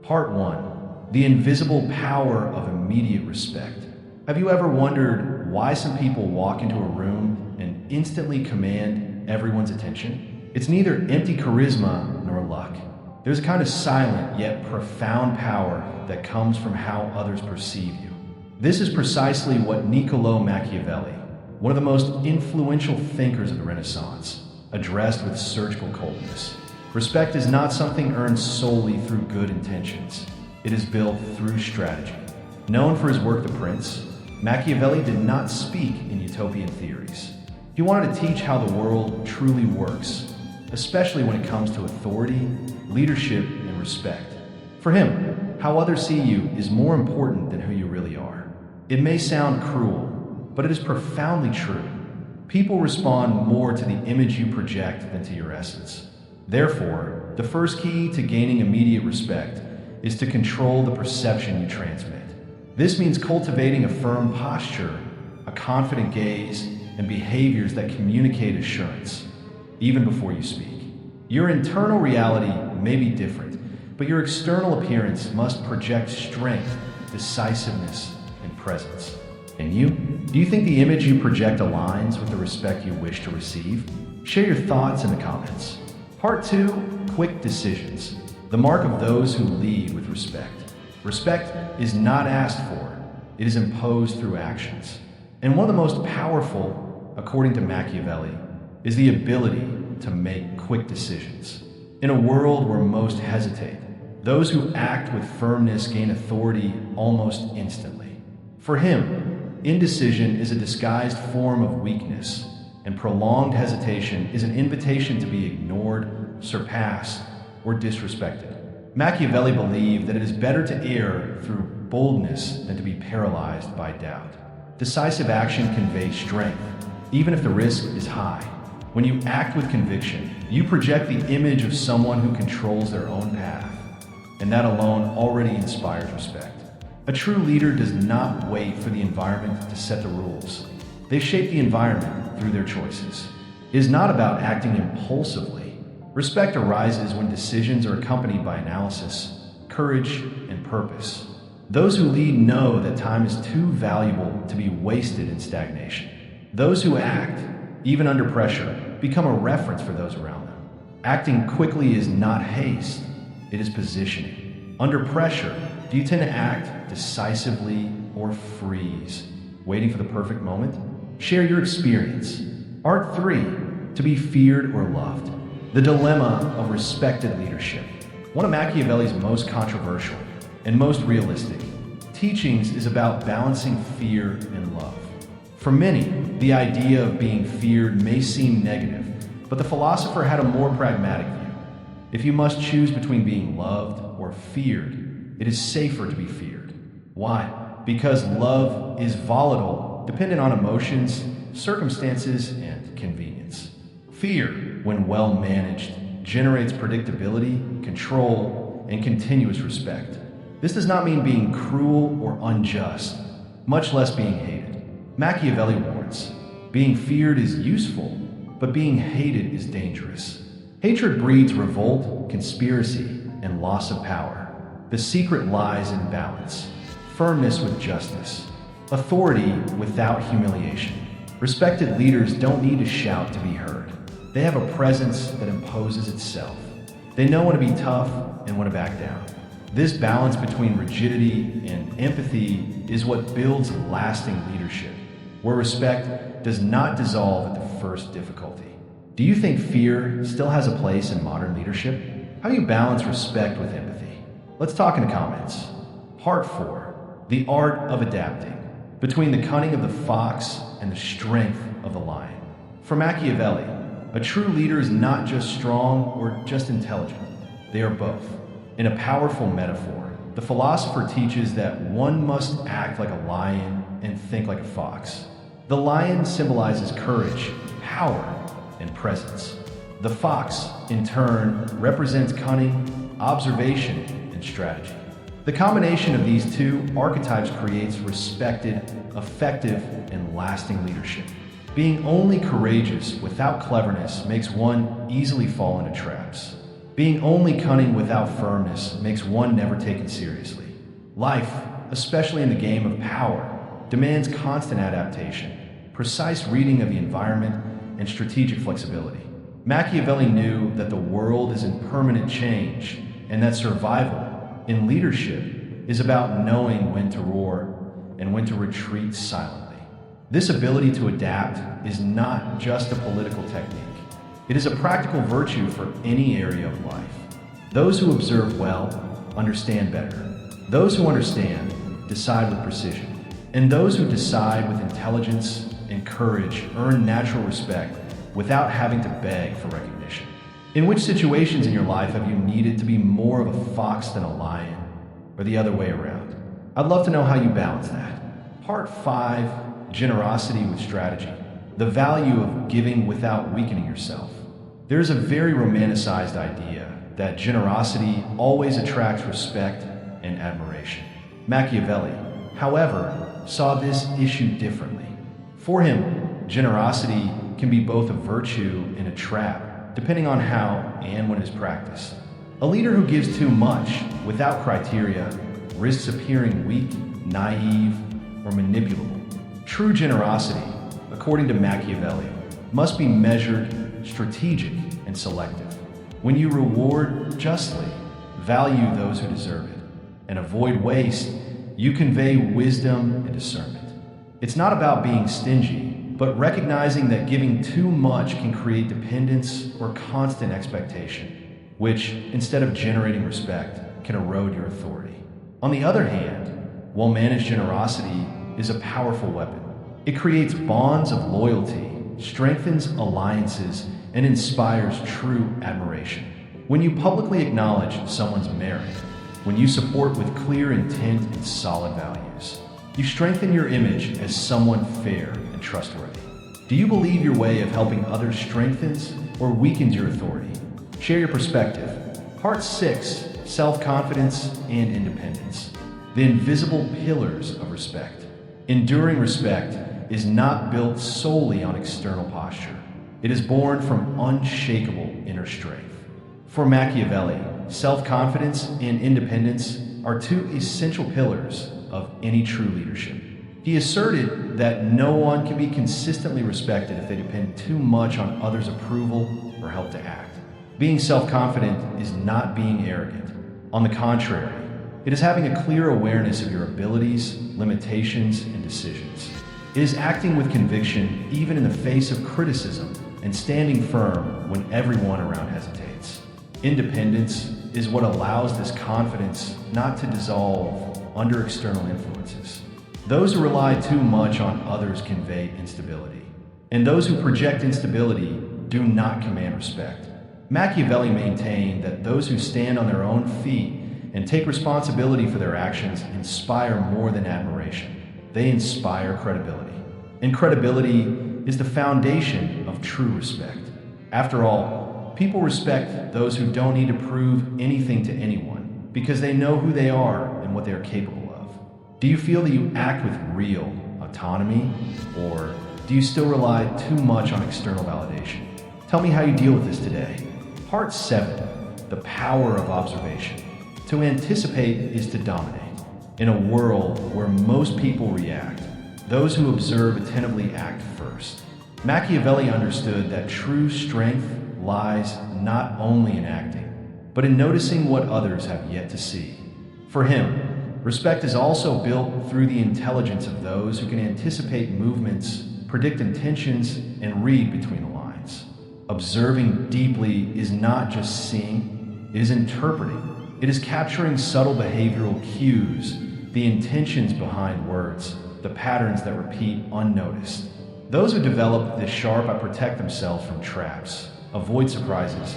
Part 1. The invisible power of immediate respect. Have you ever wondered why some people walk into a room and instantly command everyone's attention? It's neither empty charisma nor luck. There's a kind of silent yet profound power that comes from how others perceive you. This is precisely what Niccolò Machiavelli, one of the most influential thinkers of the Renaissance, addressed with surgical coldness. Respect is not something earned solely through good intentions. It is built through strategy. Known for his work The Prince, Machiavelli did not speak in utopian theories. He wanted to teach how the world truly works, especially when it comes to authority, leadership, and respect. For him, how others see you is more important than who you really are. It may sound cruel, but it is profoundly true. People respond more to the image you project than to your essence. Therefore, the first key to gaining immediate respect is to control the perception you transmit. This means cultivating a firm posture, a confident gaze, and behaviors that communicate assurance, even before you speak. Your internal reality may be different, but your external appearance must project strength, decisiveness, and presence. And you? Do you think the image you project aligns with the respect you wish to receive? Share your thoughts in the comments. Part 2. Quick decisions. The mark of those who lead with respect. Respect is not asked for, it is imposed through actions. And one of the most powerful, according to Machiavelli, is the ability to make quick decisions. In a world where most hesitate, those who act with firmness gain authority almost instantly. For him, indecision is a disguised form of weakness, and prolonged hesitation is an invitation to be ignored, surpassed, or disrespected. Machiavelli believed that it is better to err through boldness than to be paralyzed by doubt. Decisive action conveys strength, even if the risk is high. When you act with conviction, you project the image of someone who controls their own path, and that alone already inspires respect. A true leader does not wait for the environment to set the rules. They shape the environment through their choices. It is not about acting impulsively. Respect arises when decisions are accompanied by analysis, courage, and purpose. Those who lead know that time is too valuable to be wasted in stagnation. Those who act, even under pressure, become a reference for those around them. Acting quickly is not haste, it is positioning. Under pressure, do you tend to act decisively or freeze, waiting for the perfect moment? Share your experience. Part 3. To be feared or loved. The dilemma of respected leadership. One of Machiavelli's most controversial and most realistic teachings is about balancing fear and love. For many, the idea of being feared may seem negative, but the philosopher had a more pragmatic view. If you must choose between being loved or feared, it is safer to be feared. Why? Because love is volatile, dependent on emotions, circumstances, and convenience. Fear, when well managed, generates predictability, control, and continuous respect. This does not mean being cruel or unjust, much less being hated. Machiavelli warns, being feared is useful, but being hated is dangerous. Hatred breeds revolt, conspiracy, and loss of power. The secret lies in balance, firmness with justice, authority without humiliation. Respected leaders don't need to shout to be heard. They have a presence that imposes itself. They know when to be tough and when to back down. This balance between rigidity and empathy is what builds lasting leadership, where respect does not dissolve at the first difficulty. Do you think fear still has a place in modern leadership? How do you balance respect with empathy? Let's talk in the comments. Part 4. The art of adapting. Between the cunning of the fox and the strength of the lion. For Machiavelli, a true leader is not just strong or just intelligent. They are both. In a powerful metaphor, the philosopher teaches that one must act like a lion and think like a fox. The lion symbolizes courage, power, and presence. The fox, in turn, represents cunning, observation, and strategy. The combination of these two archetypes creates respected, effective, and lasting leadership. Being only courageous without cleverness makes one easily fall into traps. Being only cunning without firmness makes one never taken seriously. Life, especially in the game of power, demands constant adaptation, precise reading of the environment, and strategic flexibility. Machiavelli knew that the world is in permanent change and that survival in leadership is about knowing when to roar and when to retreat silently. This ability to adapt is not just a political technique. It is a practical virtue for any area of life. Those who observe well understand better. Those who understand decide with precision. And those who decide with intelligence and courage earn natural respect without having to beg for recognition. In which situations in your life have you needed to be more of a fox than a lion, or the other way around? I'd love to know how you balance that. Part 5, Generosity with Strategy. The value of giving without weakening yourself. There's a very romanticized idea that generosity always attracts respect and admiration. Machiavelli, however, saw this issue differently. For him, generosity can be both a virtue and a trap, depending on how and when it is practiced. A leader who gives too much without criteria risks appearing weak, naive, or manipulable. True generosity, according to Machiavelli, must be measured, strategic, and selective. When you reward justly, value those who deserve it, and avoid waste, you convey wisdom and discernment. It's not about being stingy, but recognizing that giving too much can create dependence or constant expectation, which, instead of generating respect, can erode your authority. On the other hand, well-managed generosity is a powerful weapon. It creates bonds of loyalty, strengthens alliances, and inspires true admiration. When you publicly acknowledge someone's merit, when you support with clear intent and solid values, you strengthen your image as someone fair and trustworthy. Do you believe your way of helping others strengthens or weakens your authority? Share your perspective. Part 6, Self-Confidence and Independence. The invisible pillars of respect. Enduring respect is not built solely on external posture. It is born from unshakable inner strength. For Machiavelli, self-confidence and independence are two essential pillars of any true leadership. He asserted that no one can be consistently respected if they depend too much on others' approval or help to act. Being self-confident is not being arrogant. On the contrary, it is having a clear awareness of your abilities, limitations, and decisions. It is acting with conviction even in the face of criticism and standing firm when everyone around hesitates. Independence is what allows this confidence not to dissolve under external influences. Those who rely too much on others convey instability, and those who project instability do not command respect. Machiavelli maintained that those who stand on their own feet and take responsibility for their actions inspire more than admiration. They inspire credibility. And credibility is the foundation of true respect. After all, people respect those who don't need to prove anything to anyone because they know who they are and what they are capable of. Do you feel that you act with real autonomy, or do you still rely too much on external validation? Tell me how you deal with this today. Part 7, The Power of Observation. To anticipate is to dominate. In a world where most people react, those who observe attentively act first. Machiavelli understood that true strength lies not only in acting, but in noticing what others have yet to see. For him, respect is also built through the intelligence of those who can anticipate movements, predict intentions, and read between the lines. Observing deeply is not just seeing, it is interpreting. It is capturing subtle behavioral cues, the intentions behind words, the patterns that repeat unnoticed. Those who develop this sharp eye protect themselves from traps, avoid surprises,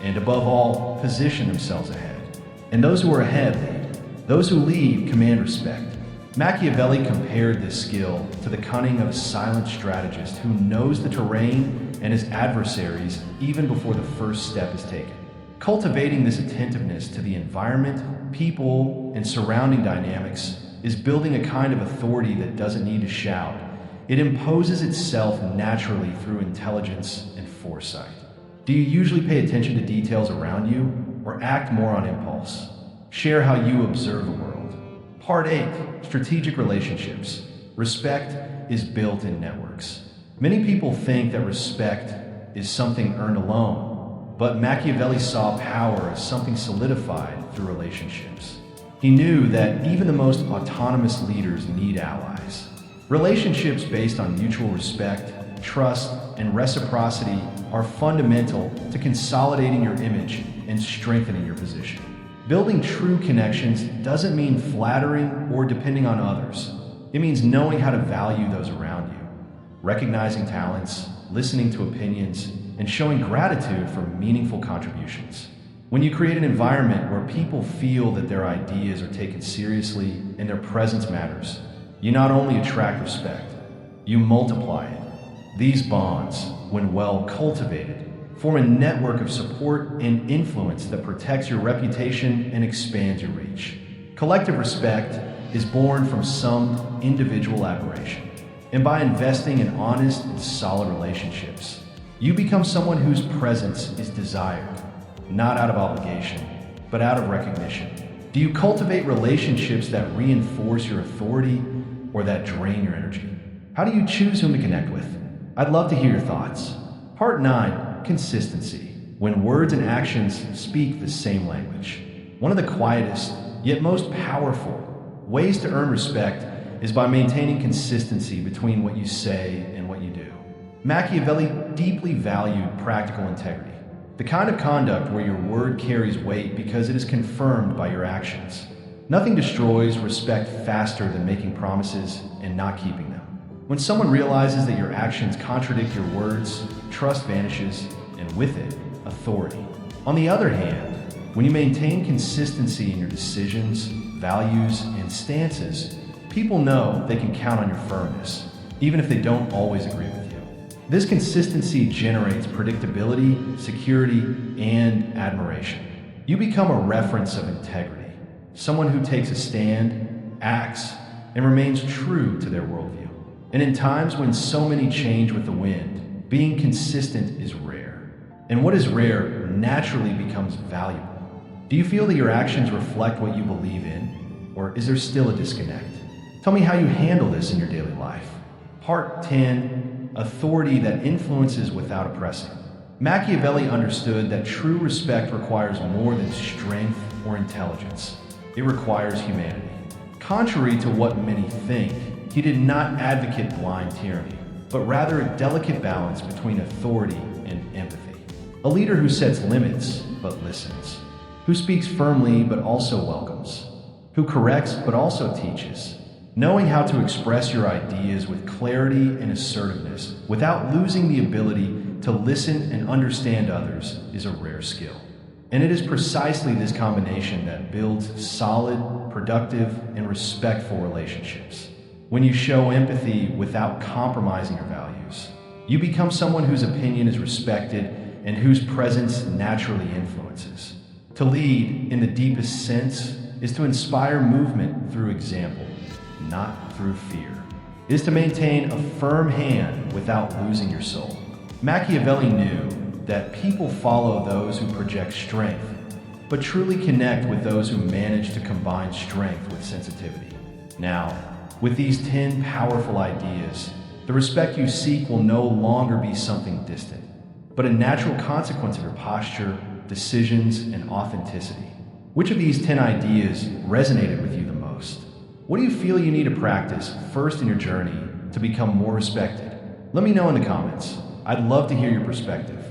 and above all, position themselves ahead. And those who are ahead lead. Those who lead command respect. Machiavelli compared this skill to the cunning of a silent strategist who knows the terrain and his adversaries even before the first step is taken. Cultivating this attentiveness to the environment, people, and surrounding dynamics is building a kind of authority that doesn't need to shout. It imposes itself naturally through intelligence and foresight. Do you usually pay attention to details around you, or act more on impulse? Share how you observe the world. Part 8. Strategic relationships. Respect is built in networks. Many people think that respect is something earned alone, but Machiavelli saw power as something solidified through relationships. He knew that even the most autonomous leaders need allies. Relationships based on mutual respect, trust, and reciprocity are fundamental to consolidating your image and strengthening your position. Building true connections doesn't mean flattering or depending on others. It means knowing how to value those around you, recognizing talents, listening to opinions, and showing gratitude for meaningful contributions. When you create an environment where people feel that their ideas are taken seriously and their presence matters, you not only attract respect, you multiply it. These bonds, when well cultivated, form a network of support and influence that protects your reputation and expands your reach. Collective respect is born from some individual admiration. And by investing in honest and solid relationships, you become someone whose presence is desired, not out of obligation, but out of recognition. Do you cultivate relationships that reinforce your authority or that drain your energy? How do you choose whom to connect with? I'd love to hear your thoughts. Part 9. Consistency. When words and actions speak the same language. One of the quietest, yet most powerful, ways to earn respect is by maintaining consistency between what you say and what you do. Machiavelli deeply valued practical integrity, the kind of conduct where your word carries weight because it is confirmed by your actions. Nothing destroys respect faster than making promises and not keeping them. When someone realizes that your actions contradict your words, trust vanishes, and with it, authority. On the other hand, when you maintain consistency in your decisions, values, and stances, people know they can count on your firmness, even if they don't always agree with you. This consistency generates predictability, security, and admiration. You become a reference of integrity, someone who takes a stand, acts, and remains true to their worldview. And in times when so many change with the wind, being consistent is rare. And what is rare naturally becomes valuable. Do you feel that your actions reflect what you believe in, or is there still a disconnect? Tell me how you handle this in your daily life. Part 10. Authority that influences without oppressing. Machiavelli understood that true respect requires more than strength or intelligence. It requires humanity. Contrary to what many think, he did not advocate blind tyranny, but rather a delicate balance between authority and empathy. A leader who sets limits but listens, who speaks firmly but also welcomes, who corrects but also teaches. Knowing how to express your ideas with clarity and assertiveness without losing the ability to listen and understand others is a rare skill. And it is precisely this combination that builds solid, productive, and respectful relationships. When you show empathy without compromising your values, you become someone whose opinion is respected and whose presence naturally influences. To lead, in the deepest sense, is to inspire movement through example, not through fear. It is to maintain a firm hand without losing your soul. Machiavelli knew that people follow those who project strength, but truly connect with those who manage to combine strength with sensitivity. Now, with these 10 powerful ideas, the respect you seek will no longer be something distant, but a natural consequence of your posture, decisions, and authenticity. Which of these 10 ideas resonated with you the most? What do you feel you need to practice first in your journey to become more respected? Let me know in the comments. I'd love to hear your perspective.